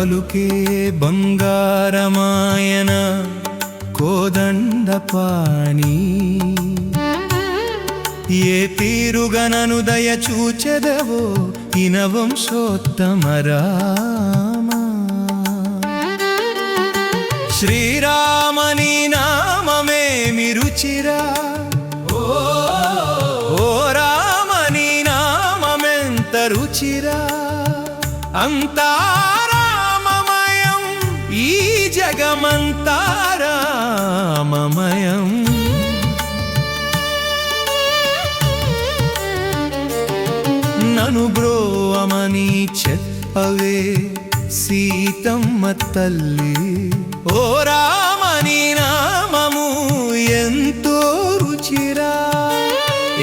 పలుకే బంగారమాయన కోదండపాణి ఏ తీరుగనను దయ చూచెదవో ఇనవంశోత్తమ రామ శ్రీరామని నామమేమి రుచిరా ఓ రామని నామమెంత రుచిరా అంతా రామమయం ఈ జగమంతా రామమయం నను బ్రోవమని చెప్పవే సీతమ్మ తల్లి ఓ రామని నామము ఎంతో రుచిరా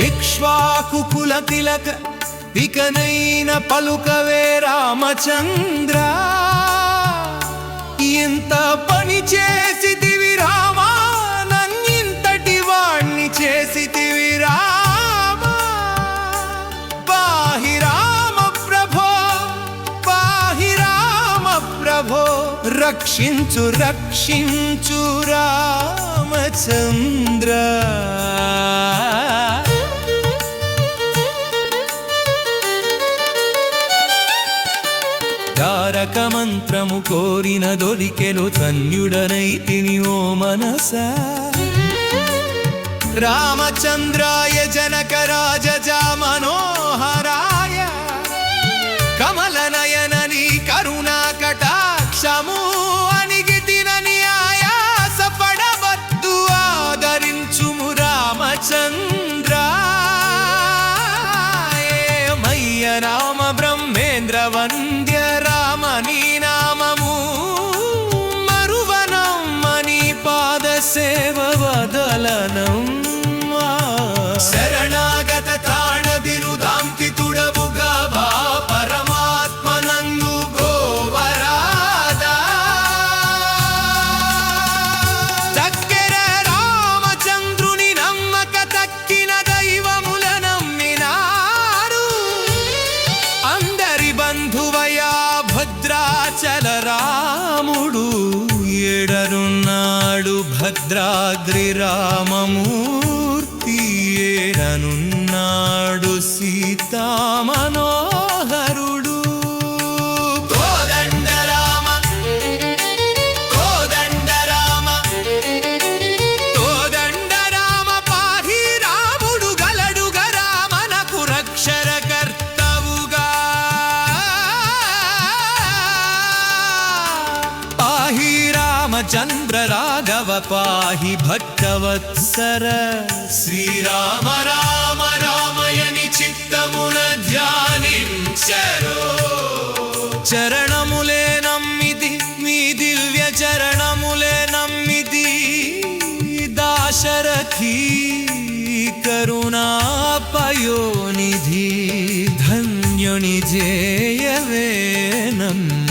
ఇక్ష్వాకు కుల తిలక ఇకనైన పలుకవే రామచంద్ర ఇంత పని చేసితివి రామా నన్నింతటి వాణ్ణి చేసితివి రామా పాహి రామ ప్రభో పాహి రామ ప్రభో రక్షించు రక్షించు రామచంద్ర తారక మంత్రము కోరిన దొరికెను ధన్యుడనైతిని ఓ మనసా రామచంద్రాయ జనక రాజజా మనోహరాయ కమలనయనని కరుణా కటాక్షము అనిగితినని ఆయాస పడవద్దు ఆదరించుము రామచంద్ర ఏమయ్య రామ బ్రహ్మేంద్ర వంద్య రామని నామము మరువనమ్మని పాద సేవ వదలనం శరణాగత తాణ బిరుదాంతి తుడవుగా భా పరమాత్మ నందు గోవరాదా చక్కెర రామచంద్రుని నమ్మక తక్కిన దైవముల నమ్మినారు అందరి బంధువయా భద్రాచల రాముడు ఏడనున్నాడు భద్రాద్రి రామమూర్తి ఏడనున్నాడు సీతామనోహరుడు కోదండ రామ కోదండ రామ కోదండ రామ పాహి రాముడు గలడుగ రామనకు రక్షరకర్తవుగా పాహి రామచంద్ర రాఘవ పాహి భక్తవత్సర శ్రీరామ రామ రామయని చిత్తమున ధ్యానించరో చరణములే నమ్మితి మీ దివ్య చరణములే నమ్మితి దాశరథి కరుణాపయోనిధి ధన్యుని జేయవే నమ్మ